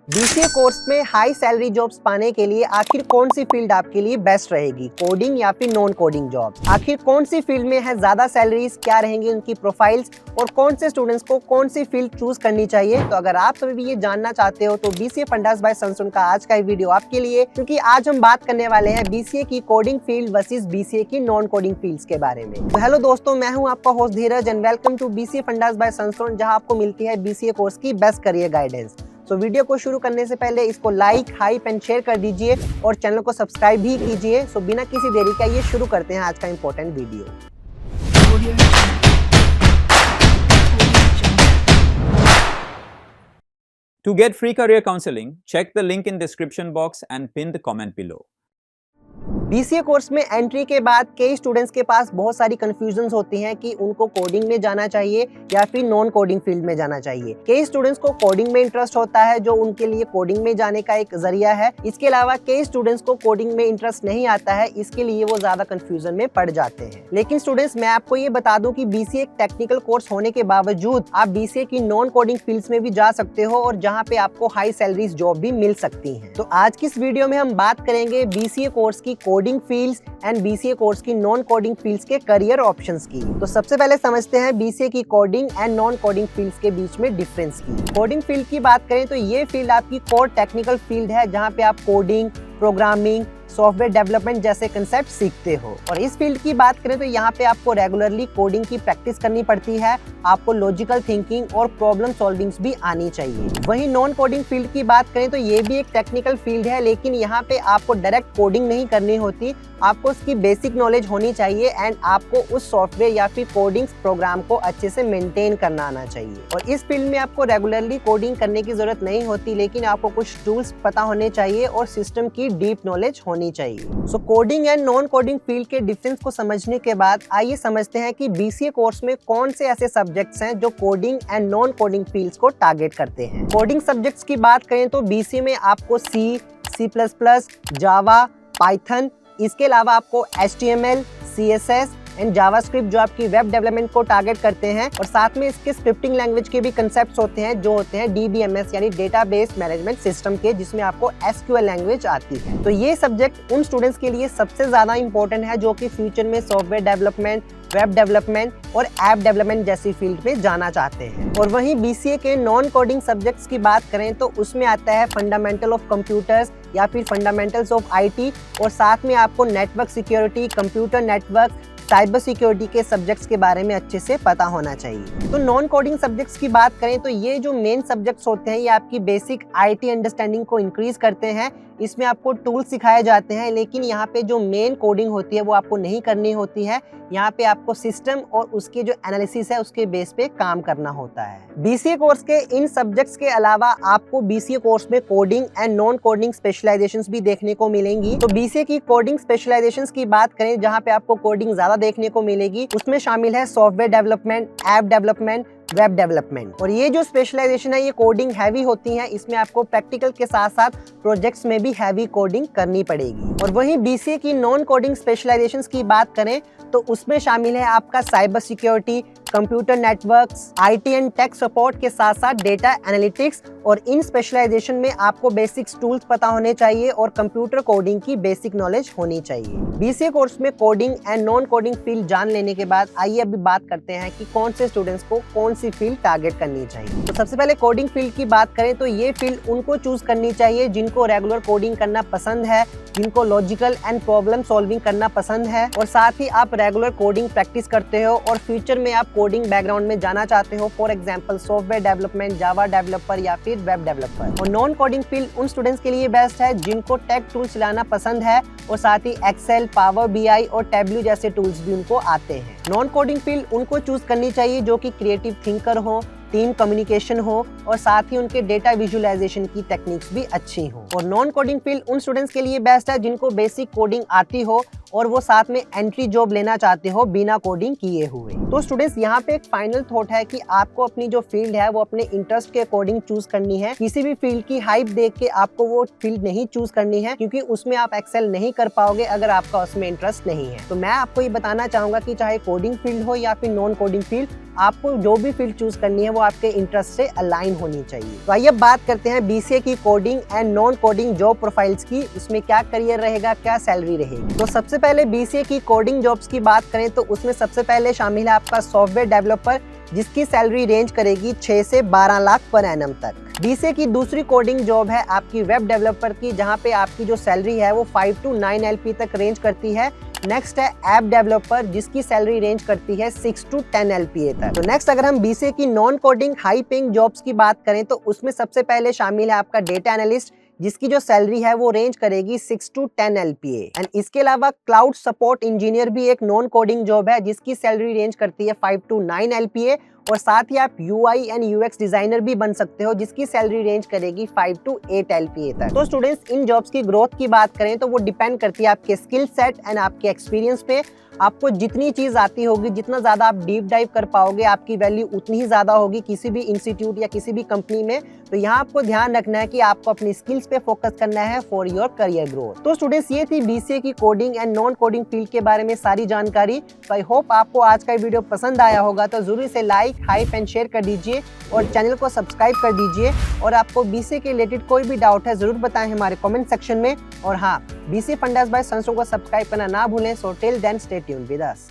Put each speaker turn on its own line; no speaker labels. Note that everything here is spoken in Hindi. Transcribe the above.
बीसीए कोर्स में हाई सैलरी जॉब्स पाने के लिए आखिर कौन सी फील्ड आपके लिए बेस्ट रहेगी, कोडिंग या फिर नॉन कोडिंग जॉब? आखिर कौन सी फील्ड में है ज्यादा सैलरीज, क्या रहेंगी उनकी प्रोफाइल्स और कौन से स्टूडेंट्स को कौन सी फील्ड चूज करनी चाहिए? तो अगर आप सभी भी ये जानना चाहते हो तो बीसीए फंडास बाय सनस्टोन का आज का ये वीडियो आपके लिए, क्योंकि आज हम बात करने वाले हैं बीसीए की कोडिंग फील्ड वर्सेस बीसीए की नॉन कोडिंग फील्ड्स के बारे में। तो हेलो दोस्तों, मैं हूं आपका host Dheeraj and welcome to BCA fundas by Sunstone, जहां आपको मिलती है बीसीए कोर्स की बेस्ट करियर गाइडेंस। तो वीडियो को शुरू करने से पहले इसको लाइक, हाइप एंड शेयर कर दीजिए और चैनल को सब्सक्राइब भी कीजिए। सो बिना किसी देरी का ये शुरू करते हैं आज का important video.
To get free career counseling, check the link in description box and pin the comment below.
BCA course में एंट्री के बाद कई स्टूडेंट्स के पास बहुत सारी कंफ्यूजन्स होती हैं कि उनको कोडिंग में जाना चाहिए या फिर नॉन कोडिंग फील्ड में जाना चाहिए। कई स्टूडेंट्स को कोडिंग में इंटरेस्ट होता है, जो उनके लिए कोडिंग में जाने का एक जरिया है। इसके अलावा कई स्टूडेंट्स को कोडिंग में इंटरेस्ट नहीं आता है, इसके लिए वो ज्यादा कंफ्यूजन में पड़ जाते हैं। लेकिन स्टूडेंट्स, मैं आपको ये बता दूं कि बीसीए एक टेक्निकल कोर्स होने के बावजूद आप बीसीए की नॉन कोडिंग फील्ड्स में भी जा सकते हो और जहाँ पे आपको हाई सैलरीज जॉब भी मिल सकती है। तो आज की इस वीडियो में हम बात करेंगे बीसीए कोर्स की coding fields and BCA course की नॉन कोडिंग फील्ड्स के करियर ऑप्शंस की। तो सबसे पहले समझते हैं बीसीए की coding and non coding fields के बीच में डिफरेंस की। कोडिंग फील्ड की बात करें तो ये फील्ड आपकी कोर टेक्निकल फील्ड है, जहां पे आप कोडिंग, प्रोग्रामिंग, सॉफ्टवेयर डेवलपमेंट जैसे कंसेप्ट सीखते हो। और इस फील्ड की बात करें तो यहाँ पे आपको रेगुलरली कोडिंग की प्रैक्टिस करनी पड़ती है, आपको लॉजिकल थिंकिंग और प्रॉब्लम सॉल्विंग्स भी आनी चाहिए। वहीं नॉन कोडिंग फील्ड की बात करें तो ये भी एक टेक्निकल फील्ड है, लेकिन यहाँ पे आपको डायरेक्ट कोडिंग नहीं करनी होती, आपको उसकी बेसिक नॉलेज होनी चाहिए एंड आपको उस सॉफ्टवेयर या फिर कोडिंग प्रोग्राम को अच्छे से मेंटेन करना आना चाहिए। और इस फील्ड में आपको रेगुलरली कोडिंग करने की जरूरत नहीं होती, लेकिन आपको कुछ टूल्स पता होने चाहिए और सिस्टम की डीप नॉलेज होनी चाहिए। So coding and non coding field के डिफरेंस को समझने के बाद आइए समझते हैं कि बीसीए कोर्स में कौन से ऐसे सब्जेक्ट्स हैं जो coding and non coding fields को टारगेट करते हैं। कोडिंग सब्जेक्ट्स की बात करें तो बीसीए में आपको सी, C++, जावा, पाइथन, इसके अलावा आपको HTML, CSS एंड जावास्क्रिप्ट जो आपकी वेब डेवलपमेंट को टारगेट करते हैं, और साथ में इसके स्क्रिप्टिंग लैंग्वेज के भी कंसेप्ट्स होते हैं जो होते हैं DBMS यानी डेटाबेस मैनेजमेंट सिस्टम के, जिसमें आपको SQL लैंग्वेज आती है। तो ये सब्जेक्ट उन स्टूडेंट्स के लिए सबसे ज्यादा इंपॉर्टेंट है जो कि फ्यूचर में सॉफ्टवेयर डेवलपमेंट, वेब डेवलपमेंट और ऐप डेवलपमेंट जैसी फील्ड में जाना चाहते हैं। और वहीं बीसीए के नॉन कोडिंग सब्जेक्ट्स की बात करें तो उसमें आता है फंडामेंटल ऑफ कंप्यूटर्स या फिर फंडामेंटल्स ऑफ आईटी, और साथ में आपको network security, computer network, cyber security के सब्जेक्ट्स के बारे में अच्छे से पता होना चाहिए। तो नॉन कोडिंग सब्जेक्ट्स की बात करें तो ये जो मेन सब्जेक्ट्स होते हैं ये आपकी बेसिक आईटी अंडरस्टैंडिंग को इंक्रीज करते हैं। इसमें आपको टूल सिखाए जाते हैं, लेकिन यहाँ पे जो मेन कोडिंग होती है वो आपको नहीं करनी होती है। यहाँ पे आपको सिस्टम और उसके जो एनालिसिस है उसके बेस पे काम करना होता है। बीसीए कोर्स के इन सब्जेक्ट्स के अलावा आपको बीसीए कोर्स में coding and non coding specialisations भी देखने को मिलेंगी। तो बीसीए की कोडिंग स्पेशलाइजेशंस की बात करें, जहाँ पे आपको कोडिंग ज्यादा देखने को मिलेगी, उसमें शामिल है software development, app development, web development. और ये जो स्पेशलाइजेशन है ये कोडिंग हैवी होती है, इसमें आपको प्रैक्टिकल के साथ साथ प्रोजेक्ट्स में भी हैवी कोडिंग करनी पड़ेगी। और वहीं बीसीए की नॉन कोडिंग स्पेशलाइजेशंस की बात करें तो उसमें शामिल है आपका cyber security, computer networks, IT and tech support के साथ साथ डेटा एनालिटिक्स। और इन स्पेशलाइजेशन में आपको बेसिक्स टूल्स पता होने चाहिए और कंप्यूटर कोडिंग की बेसिक नॉलेज होनी चाहिए। बीसीए कोर्स में coding and non coding field जान लेने के बाद आइए अभी बात करते हैं कि कौन से स्टूडेंट्स को कौन सी फील्ड टारगेट करनी चाहिए। तो सबसे पहले कोडिंग फील्ड की बात करें तो ये फील्ड उनको चूज करनी चाहिए जिनको रेगुलर कोडिंग करना पसंद है, जिनको लॉजिकल एंड प्रॉब्लम सॉल्विंग करना पसंद है, और साथ ही आप रेगुलर कोडिंग प्रैक्टिस करते हो और फ्यूचर में आप कोडिंग बैकग्राउंड में जाना चाहते हो, for example software development, Java developer या फिर वेब डेवलपर। और नॉन कोडिंग फील्ड उन स्टूडेंट्स के लिए बेस्ट है जिनको टेक टूल चलाना पसंद है और साथ ही एक्सेल, पावर बीआई और टैबल्यू जैसे टूल्स भी उनको आते हैं। नॉन कोडिंग फील्ड उनको चूज करनी चाहिए जो कि क्रिएटिव थिंकर हो, टीम कम्युनिकेशन हो और साथ ही उनके डेटा विजुअलाइजेशन की टेक्निक्स भी अच्छी हो। और नॉन कोडिंग फील्ड उन स्टूडेंट्स के लिए बेस्ट है जिनको बेसिक कोडिंग आती हो और वो साथ में एंट्री जॉब लेना चाहते हो बिना कोडिंग किए हुए। तो स्टूडेंट्स यहाँ पे एक फाइनल थॉट है कि आपको अपनी जो फील्ड है वो अपने इंटरेस्ट के अकॉर्डिंग चूज करनी है। किसी भी फील्ड की हाइप देख के आपको वो फील्ड नहीं चूज करनी है, क्योंकि उसमें आप एक्सेल नहीं कर पाओगे अगर आपका उसमें इंटरेस्ट नहीं है। तो मैं आपको ये बताना चाहूंगा कि चाहे कोडिंग फील्ड हो या फिर नॉन कोडिंग फील्ड, आपको जो भी फील्ड चूज करनी है वो आपके इंटरेस्ट से अलाइन होनी चाहिए। तो आइए बात करते हैं बीसीए की coding and non coding job profiles की। इसमें क्या करियर रहेगा, क्या सैलरी रहेगी। तो सबसे पहले बीसीए की कोडिंग जॉब्स की बात करें तो उसमें सबसे पहले शामिल है आपका सॉफ्टवेयर डेवलपर, जिसकी सैलरी रेंज करेगी 6 से 12 लाख पर एनम तक। बीसीए की दूसरी कोडिंग जॉब है आपकी वेब डेवलपर की, जहां पे आपकी जो सैलरी है वो 5 to 9 LP तक रेंज करती है। नेक्स्ट है ऐप डेवलपर, जिसकी सैलरी रेंज करती है 6 to 10 LPA तक। तो नेक्स्ट अगर हम बीसीए की non coding high paying jobs की बात करें तो उसमें सबसे पहले शामिल है आपका डेटा एनालिस्ट, जिसकी जो सैलरी है वो रेंज करेगी 6 to 10 LPA। एंड इसके अलावा क्लाउड सपोर्ट इंजीनियर भी एक नॉन कोडिंग जॉब है, जिसकी सैलरी रेंज करती है 5 to 9 LPA। और साथ ही आप UI एंड UX डिजाइनर भी बन सकते हो, जिसकी सैलरी रेंज करेगी 5 to 8 LPA तक। तो स्टूडेंट्स, इन जॉब्स की ग्रोथ की बात करें तो वो डिपेंड करती है आपके स्किल सेट एंड आपके एक्सपीरियंस पे। आपको जितनी चीज आती होगी, जितना ज्यादा आप डीप डाइव कर पाओगे, आपकी वैल्यू उतनी ही ज्यादा होगी किसी भी इंस्टीट्यूट या किसी भी कंपनी में। तो यहाँ आपको ध्यान रखना है कि आपको अपनी स्किल्स पे फोकस करना है फॉर योर करियर ग्रोथ। तो स्टूडेंट्स, ये थी बीसीए की coding and non coding field के बारे में सारी जानकारी। तो आई होप आपको आज का वीडियो पसंद आया होगा। तो जरूर इसे लाइक, हाइप एंड शेयर कर दीजिए और चैनल को सब्सक्राइब कर दीजिए। और आपको बीसीए के रिलेटेड कोई भी डाउट है जरूर बताएं हमारे कमेंट सेक्शन में। और हाँ, बीसीए फंडास बाय संस्ट्रोम को सब्सक्राइब करना ना भूलें। So till then stay tuned with us.